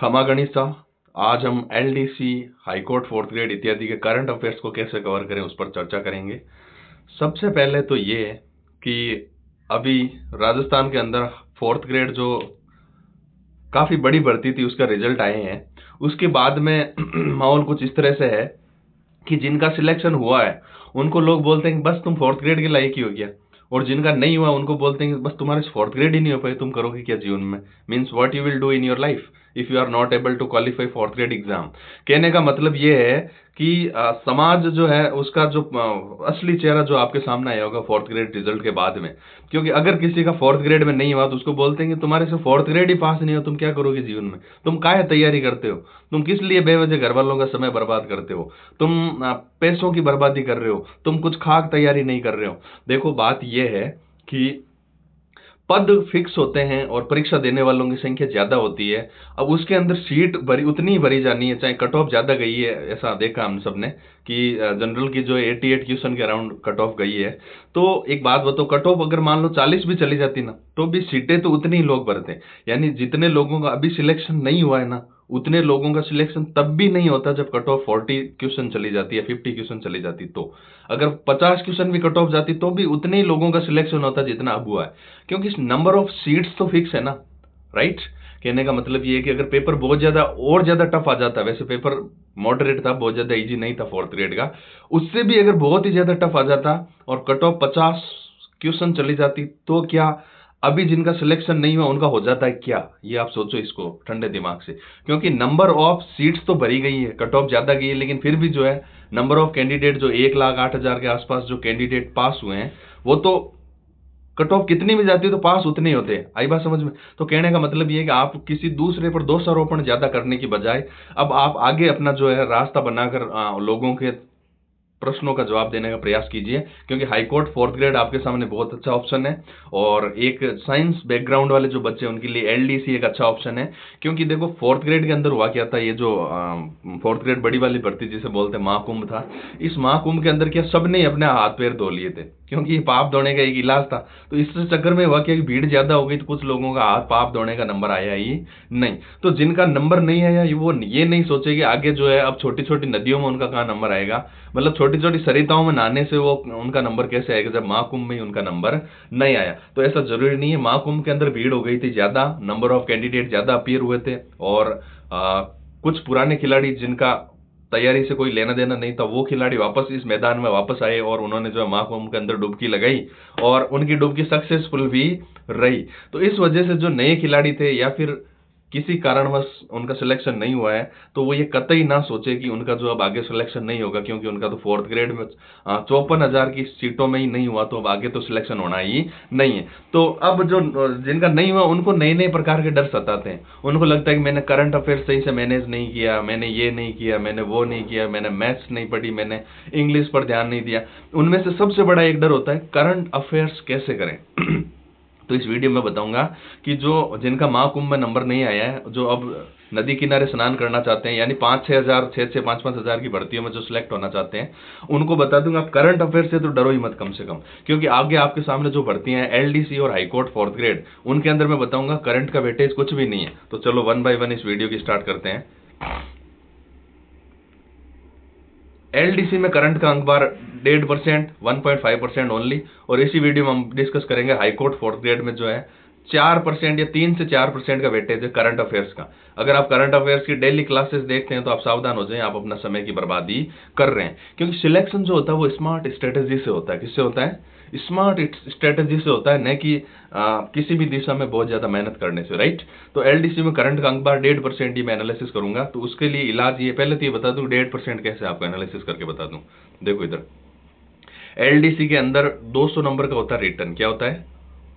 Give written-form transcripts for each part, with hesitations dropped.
खमा गणिसा। आज हम एलडीसी, हाईकोर्ट फोर्थ ग्रेड इत्यादि के करंट अफेयर्स को कैसे कवर करें उस पर चर्चा करेंगे। सबसे पहले तो ये है कि अभी राजस्थान के अंदर फोर्थ ग्रेड जो काफी बड़ी भर्ती थी उसका रिजल्ट आए हैं। उसके बाद में माहौल कुछ इस तरह से है कि जिनका सिलेक्शन हुआ है उनको लोग बोलते हैं कि बस तुम फोर्थ ग्रेड के लायक ही हो गया, और जिनका नहीं हुआ उनको बोलते हैं कि बस तुम्हारे फोर्थ ग्रेड ही नहीं हो पाए, तुम करोगे क्या जीवन में, means what you will do in your life if you are not able to qualify fourth grade exam. कहने का मतलब ये है कि समाज जो है उसका जो असली चेहरा जो आपके सामने आया होगा फोर्थ ग्रेड रिजल्ट के बाद में। क्योंकि अगर किसी का फोर्थ ग्रेड में नहीं हुआ तो उसको बोलते हैं कि तुम्हारे से फोर्थ ग्रेड ही पास नहीं हो, तुम क्या करोगे जीवन में, तुम काहे तैयारी करते हो, तुम किस लिए बेवजह घर वालों का समय बर्बाद करते हो, तुम पैसों की बर्बादी कर रहे हो, तुम कुछ खाक तैयारी नहीं कर रहे हो। देखो बात यह है कि पद फिक्स होते हैं और परीक्षा देने वालों की संख्या ज्यादा होती है। अब उसके अंदर सीट भरी उतनी भरी जानी है, चाहे कट ऑफ ज्यादा गई है, ऐसा देखा हम सबने कि जनरल की जो 88 क्वेश्चन के अराउंड कट ऑफ गई है। तो एक बात बताओ, कट ऑफ अगर मान लो 40 भी चली जाती ना तो भी सीटें तो उतने ही लोग भरते हैं। यानी जितने लोगों का अभी सिलेक्शन नहीं हुआ है ना उतने लोगों का सिलेक्शन तब भी नहीं होता जब कट ऑफ 40 क्वेश्चन चली जाती है, 50 क्वेश्चन चली जाती। तो अगर 50 क्वेश्चन भी कट ऑफ जाती तो भी उतने ही लोगों का सिलेक्शन होता जितना अब हुआ है, क्योंकि नंबर ऑफ सीट्स तो फिक्स है ना, राइट। कहने का मतलब ये है कि अगर पेपर बहुत ज्यादा और ज्यादा टफ आ जाता, वैसे पेपर मॉडरेट था, बहुत ज्यादा इजी नहीं था फोर्थ ग्रेड का, उससे भी अगर बहुत ही ज्यादा टफ आ जाता और कट ऑफ 50 क्वेश्चन चली जाती तो क्या अभी जिनका सिलेक्शन नहीं हुआ उनका हो जाता है क्या? ये आप सोचो इसको ठंडे दिमाग से, क्योंकि नंबर ऑफ सीट्स तो भरी गई है, कट ऑफ ज्यादा गई है, लेकिन फिर भी जो है नंबर ऑफ कैंडिडेट जो 1,08,000 के आसपास जो कैंडिडेट पास हुए हैं वो तो कट ऑफ कितनी भी जाती है तो पास उतने ही होते हैं। आई बात समझ में? तो कहने का मतलब ये है कि आप किसी दूसरे पर दोषारोपण ज्यादा करने की बजाय अब आप आगे अपना जो है रास्ता बनाकर लोगों के प्रश्नों का जवाब देने का प्रयास कीजिए, क्योंकि हाईकोर्ट फोर्थ ग्रेड आपके सामने बहुत अच्छा ऑप्शन है। और एक साइंस बैकग्राउंड वाले जो बच्चे उनके लिए एलडीसी एक अच्छा ऑप्शन है। क्योंकि देखो फोर्थ ग्रेड के अंदर हुआ क्या था, ये जो फोर्थ ग्रेड बड़ी वाली भर्ती जिसे बोलते हैं महाकुंभ था, इस महाकुंभ के अंदर क्या सबने ही अपने हाथ पैर धो लिए थे, क्योंकि पाप धोने का एक इलाज था। तो इस चक्कर में हुआ क्या कि भीड़ ज्यादा हो गई तो कुछ लोगों का हाथ पाप धोने का नंबर आया ही नहीं। तो जिनका नंबर नहीं आया वो ये नहीं सोचे कि आगे जो है अब छोटी छोटी नदियों में उनका कहाँ नंबर आएगा, मतलब छोटी छोटी सरिताओं में नहाने से वो उनका नंबर कैसे आएगा जब महाकुंभ में ही उनका नंबर नहीं आया। तो ऐसा जरूरी नहीं है, महाकुंभ के अंदर भीड़ हो गई थी ज्यादा, नंबर ऑफ कैंडिडेट ज्यादा अपीयर हुए थे, और कुछ पुराने खिलाड़ी जिनका तैयारी से कोई लेना देना नहीं था वो खिलाड़ी वापस इस मैदान में वापस आए और उन्होंने जो है महाकुंभ के अंदर डुबकी लगाई और उनकी डुबकी सक्सेसफुल भी रही। तो इस वजह से जो नए खिलाड़ी थे या फिर किसी कारणवश उनका सिलेक्शन नहीं हुआ है तो वो ये कतई ना सोचे कि उनका जो अब आगे सिलेक्शन नहीं होगा, क्योंकि उनका तो फोर्थ ग्रेड में 54,000 की सीटों में ही नहीं हुआ तो अब आगे तो सिलेक्शन होना ही नहीं है। तो अब जो जिनका नहीं हुआ उनको नए नए प्रकार के डर सताते हैं। उनको लगता है कि मैंने करंट अफेयर सही से मैनेज नहीं किया, मैंने ये नहीं किया, मैंने वो नहीं किया, मैंने मैथ्स नहीं पढ़ी, मैंने इंग्लिश पर ध्यान नहीं दिया। उनमें से सबसे बड़ा एक डर होता है करंट अफेयर्स कैसे करें। तो इस वीडियो में बताऊंगा कि जो जिनका महाकुंभ में नंबर नहीं आया है, जो अब नदी किनारे स्नान करना चाहते हैं, यानी 5-6 हजार 6-5 हजार की भर्तियों में जो सिलेक्ट होना चाहते हैं, उनको बता दूंगा करंट अफेयर से तो डरो ही मत कम से कम। क्योंकि आगे आपके सामने जो भर्तियां हैं एलडीसी और हाईकोर्ट फोर्थ ग्रेड, उनके अंदर मैं बताऊंगा करंट का वेटेज कुछ भी नहीं है। तो चलो 1 बाय 1 इस वीडियो की स्टार्ट करते हैं। एलडीसी में करंट का अंक बार 1.5%, 1.5% ओनली, और इसी वीडियो में हम डिस्कस करेंगे हाईकोर्ट फोर्थ ग्रेड में जो है 4% या 3 से 4% का वेटेज है करंट अफेयर्स का। अगर आप करंट अफेयर्स की डेली क्लासेस देखते हैं तो आप सावधान हो जाएं, आप अपना समय की बर्बादी कर रहे हैं। क्योंकि सिलेक्शन जो होता है वो स्मार्ट स्ट्रेटेजी से होता है। किससे होता है? स्मार्ट स्ट्रेटेजी से होता है, न कि किसी भी दिशा में बहुत ज्यादा मेहनत करने से, राइट। तो एलडीसी में करंट का अंक बार 1.5% ही मैं एनालिसिस करूंगा। तो उसके लिए इलाज ये, पहले तो ये बता दूं 1.5% कैसे आपको एनालिसिस करके बता दूं। देखो इधर एलडीसी के अंदर 200 नंबर का होता है रिटर्न। क्या होता है?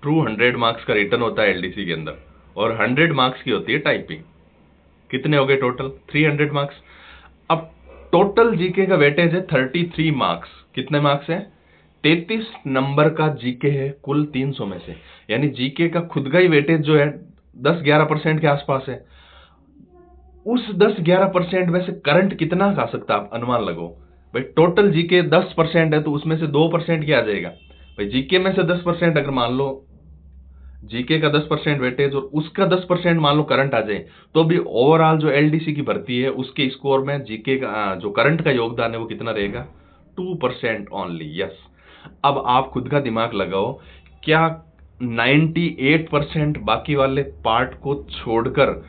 ट्रू 100 मार्क्स का रिटर्न होता है एलडीसी के अंदर, और 100 मार्क्स की होती है टाइपिंग। कितने हो गए टोटल? 300 मार्क्स। अब टोटल जीके का वेटेज है 33 मार्क्स। कितने मार्क्स है? 33 नंबर का जीके है कुल 300 में से। यानी जीके का खुद का ही वेटेज जो है 10-11% के आसपास है। उस 10-11% में से करंट कितना खा सकता है आप अनुमान लगाओ। भाई टोटल जीके 10% है तो उसमें से 2% क्या आ जाएगा? भाई जीके में से 10% अगर मान लो जीके का 10% वेटेज और उसका 10% मान लो करंट आ जाए, तो भी ओवरऑल जो एलडीसी की भर्ती है उसके स्कोर में जीके का जो करंट का योगदान है वो कितना रहेगा? 2% ओनली। यस, अब आप खुद का दिमाग लगाओ, क्या 98% बाकी वाले पार्ट को छोड़कर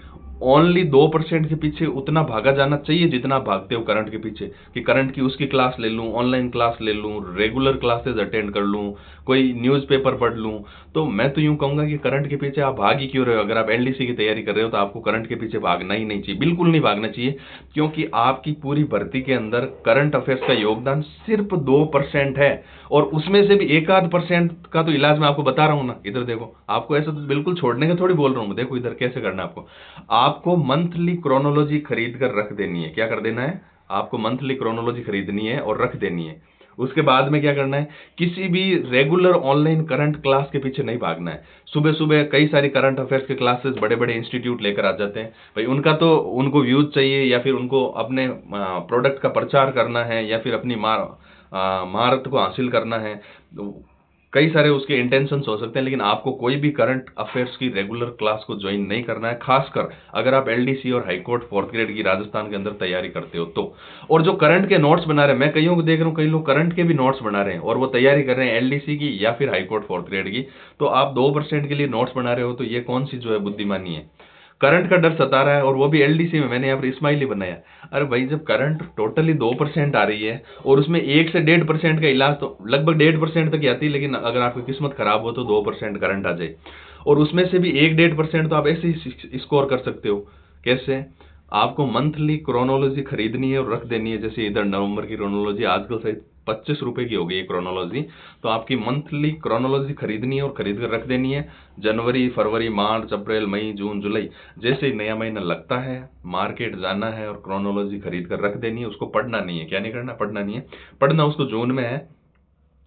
ओनली 2% के पीछे उतना भागा जाना चाहिए जितना आप भागते हो करंट के पीछे, कि करंट की उसकी क्लास ले लूं, ऑनलाइन क्लास ले लूं, रेगुलर क्लासेस अटेंड कर लूं, कोई न्यूज़पेपर पढ़ लूं? तो मैं तो यूं कहूंगा कि करंट के पीछे आप भाग ही क्यों रहे हो? अगर आप एलडीसी की तैयारी कर रहे हो तो आपको करंट के पीछे भागना ही नहीं चाहिए, बिल्कुल नहीं भागना चाहिए, क्योंकि आपकी पूरी भर्ती के अंदर करंट अफेयर्स का योगदान सिर्फ 2% है। और उसमें से भी एक आध परसेंट का तो इलाज मैं आपको बता रहा हूं ना, इधर देखो, आपको ऐसा तो बिल्कुल छोड़ने का थोड़ी बोल रहा हूं मैं, देखो इधर कैसे करना है आपको मंथली क्रोनोलॉजी खरीद कर रख देनी है। क्या कर देना है? आपको मंथली क्रोनोलॉजी खरीदनी है और रख देनी है। उसके बाद में क्या करना है? किसी भी रेगुलर ऑनलाइन करंट क्लास के पीछे नहीं भागना है। सुबह सुबह कई सारी करंट अफेयर्स के क्लासेस बड़े बड़े इंस्टीट्यूट लेकर आ जाते हैं भाई, उनका तो उनको व्यूज चाहिए, या फिर उनको अपने प्रोडक्ट का प्रचार करना है, या फिर अपनी महारत को हासिल करना है। तो कई सारे उसके इंटेंशंस हो सकते हैं, लेकिन आपको कोई भी करंट अफेयर्स की रेगुलर क्लास को ज्वाइन नहीं करना है, खासकर अगर आप एलडीसी और हाईकोर्ट फोर्थ ग्रेड की राजस्थान के अंदर तैयारी करते हो तो। और जो करंट के नोट्स बना रहे हैं, मैं कईयों को देख रहा हूँ, कई लोग करंट के भी नोट्स बना रहे हैं और वो तैयारी कर रहे हैं एलडीसी की या फिर हाईकोर्ट फोर्थ ग्रेड की, तो आप 2% के लिए नोट्स बना रहे हो, तो ये कौन सी जो है बुद्धिमानी है? करंट का डर सता रहा है, और वो भी एलडीसी में। मैंने यहाँ पर स्माइली बनाया। अरे भाई, जब करंट टोटली 2% आ रही है और उसमें 1 से 1.5% का इलाज, तो लगभग 1.5% तक ही आती है, लेकिन अगर आपकी किस्मत खराब हो तो 2% करंट आ जाए, और उसमें से भी 1-1.5% तो आप ऐसे ही स्कोर कर सकते हो। कैसे? आपको मंथली क्रोनोलॉजी खरीदनी है और रख देनी है। जैसे इधर नवंबर की क्रोनोलॉजी आजकल से 25 रुपए की हो गई है क्रोनोलॉजी, तो आपकी मंथली क्रोनोलॉजी खरीदनी है और खरीद कर रख देनी है। जनवरी, फरवरी, मार्च, अप्रैल, मई, जून, जुलाई, जैसे ही नया महीना लगता है मार्केट जाना है और क्रोनोलॉजी खरीद कर रख देनी है। उसको पढ़ना नहीं है। क्या नहीं करना? पढ़ना नहीं है। पढ़ना उसको जून में है।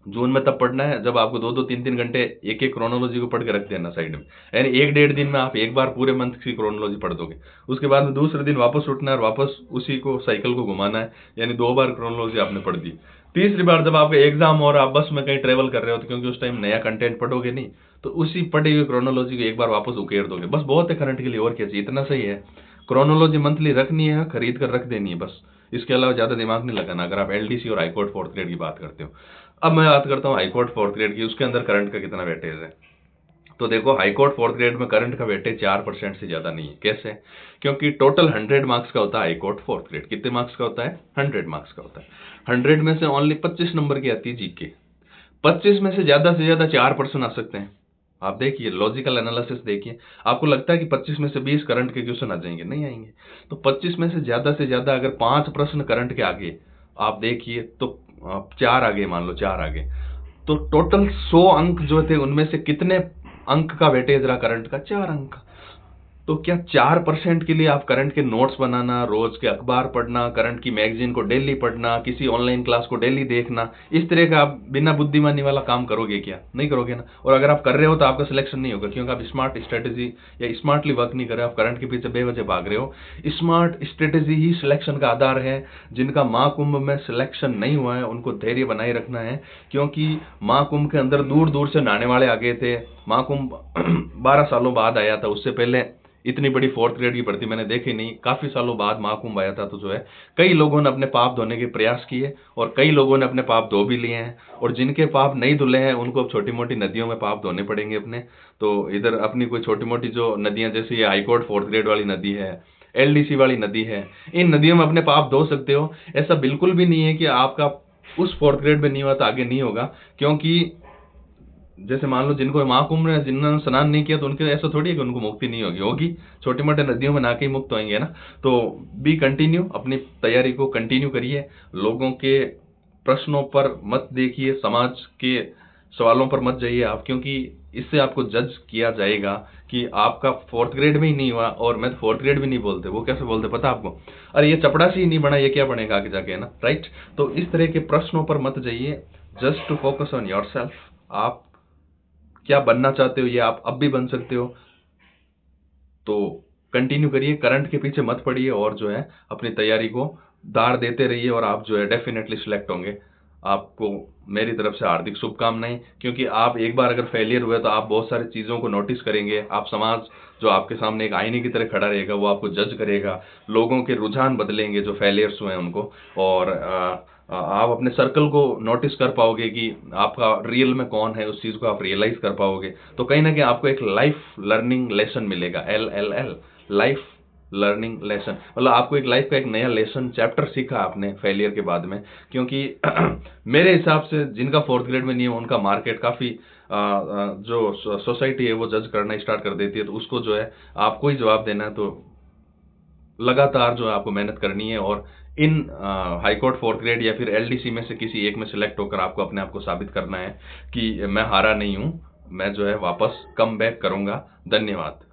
जून में तब पढ़ना है जब आपको 2-2, 3-3 घंटे एक एक क्रोनोलॉजी को पढ़ के रख देना साइड में, यानी 1-1.5 दिन में आप एक बार पूरे मंथ की क्रोनोलॉजी पढ़ दोगे। उसके बाद में दूसरे दिन वापस उठना है और वापस उसी को साइकिल को घुमाना है, यानी 2 बार क्रोनोलॉजी आपने पढ़ दी। तीसरी बार जब आपका एग्जाम और आप बस में कहीं ट्रेवल कर रहे हो, तो क्योंकि उस टाइम नया कंटेंट पढ़ोगे नहीं, तो उसी पढ़ी हुई क्रोनोलॉजी को एक बार वापस उकेर दोगे। बस बहुत है करंट के लिए, और क्या चाहिए? इतना सही है। क्रोनोलॉजी मंथली रखनी है, खरीद कर रख देनी है, बस। इसके अलावा ज्यादा दिमाग नहीं लगाना, अगर आप एलडीसी और हाईकोर्ट फोर्थ ग्रेड की बात करते हो। अब मैं बात करता हूँ हाईकोर्ट फोर्थ ग्रेड की, उसके अंदर करंट का कितना वेटेज है। तो देखो, हाईकोर्ट फोर्थ ग्रेड में करंट का वेटेज 4% से ज्यादा नहीं है। कैसे? क्योंकि टोटल 100 मार्क्स का होता है हाईकोर्ट फोर्थ ग्रेड। कितने मार्क्स का होता है? 100 मार्क्स का होता है। 100 में से ओनली 25 नंबर की आती है जीके। 25 में से ज्यादा 4% आ सकते हैं। आप देखिए, लॉजिकल एनालिसिस देखिए। आपको लगता है कि 25 में से 20 करंट के क्वेश्चन आ जाएंगे? नहीं आएंगे। तो 25 में से ज्यादा अगर 5 प्रश्न करंट के आगे आप देखिए, तो 4 आगे, मान लो 4 आगे, तो टोटल 100 अंक जो थे, उनमें से कितने अंक का वेटेज रहा करंट का? 4 अंक का। तो क्या 4% के लिए आप करंट के नोट्स बनाना, रोज के अखबार पढ़ना, करंट की मैगजीन को डेली पढ़ना, किसी ऑनलाइन क्लास को डेली देखना, इस तरह का आप बिना बुद्धिमानी वाला काम करोगे क्या? नहीं करोगे ना। और अगर आप कर रहे हो तो आपका सिलेक्शन नहीं होगा, क्योंकि आप स्मार्ट स्ट्रेटेजी या स्मार्टली वर्क नहीं कर रहे हो, आप करंट के पीछे बेवजह भाग रहे हो। स्मार्ट स्ट्रेटेजी ही सिलेक्शन का आधार है। जिनका महाकुंभ में सिलेक्शन नहीं हुआ है उनको धैर्य बनाए रखना है, क्योंकि महाकुंभ के अंदर दूर दूर से नहाने वाले आ गए थे। महाकुंभ 12 सालों बाद आया था, उससे पहले इतनी बड़ी फोर्थ ग्रेड की भर्ती मैंने देखी नहीं। काफी सालों बाद महाकुंभ आया था, तो जो है कई लोगों ने अपने पाप धोने के प्रयास किए, और कई लोगों ने अपने पाप धो भी लिए हैं, और जिनके पाप नहीं धुले हैं उनको अब छोटी मोटी नदियों में पाप धोने पड़ेंगे अपने। तो इधर अपनी कोई छोटी मोटी जो नदियां, जैसे ये हाईकोर्ट फोर्थ ग्रेड वाली नदी है, एलडीसी वाली नदी है, इन नदियों में अपने पाप धो सकते हो। ऐसा बिल्कुल भी नहीं है कि आपका उस फोर्थ ग्रेड में नहीं हुआ तो आगे नहीं होगा, क्योंकि जैसे मान लो जिनको महाकुंभ में जिन्होंने स्नान नहीं किया, तो उनके ऐसा थोड़ी है कि उनको मुक्ति नहीं होगी। होगी, छोटी मोटे नदियों में नहा के ही मुक्त होंगे ना। तो बी कंटिन्यू, अपनी तैयारी को कंटिन्यू करिए। लोगों के प्रश्नों पर मत देखिए, समाज के सवालों पर मत जाइए आप, क्योंकि इससे आपको जज किया जाएगा कि आपका फोर्थ ग्रेड में ही नहीं हुआ। और मैं तो फोर्थ ग्रेड भी नहीं बोलते, वो कैसे बोलते पता आपको? अरे ये चपड़ासी ही नहीं बना, ये क्या बनेगा आगे जाके, है ना, राइट। तो इस तरह के प्रश्नों पर मत जाइए। Just to focus on yourself. आप क्या बनना चाहते हो ये आप अब भी बन सकते हो। तो कंटिन्यू करिए, करंट के पीछे मत पड़िए, और जो है अपनी तैयारी को दार देते रहिए, और आप जो है डेफिनेटली सिलेक्ट होंगे। आपको मेरी तरफ से हार्दिक शुभकामनाएं, क्योंकि आप एक बार अगर फेलियर हुए तो आप बहुत सारी चीज़ों को नोटिस करेंगे। आप समाज जो आपके सामने एक आईने की तरह खड़ा रहेगा, वो आपको जज करेगा। लोगों के रुझान बदलेंगे जो फेलियर्स हुए हैं उनको, और आप अपने सर्कल को नोटिस कर पाओगे कि आपका रियल में कौन है, उस चीज़ को आप रियलाइज कर पाओगे। तो कहीं ना कहीं आपको एक लाइफ लर्निंग लेसन मिलेगा, LLL, लाइफ लर्निंग लेसन, मतलब आपको एक लाइफ का एक नया लेसन चैप्टर सीखा आपने फेलियर के बाद में। क्योंकि मेरे हिसाब से जिनका फोर्थ ग्रेड में नहीं है उनका मार्केट काफ़ी जो सोसाइटी है वो जज करना स्टार्ट कर देती है, तो उसको जो है आपको ही जवाब देना है। तो लगातार जो है आपको मेहनत करनी है, और इन हाई कोर्ट फोर्थ ग्रेड या फिर LDC में से किसी एक में सिलेक्ट होकर आपको अपने आप को साबित करना है कि मैं हारा नहीं हूं, मैं जो है वापस कम बैक करूंगा। धन्यवाद।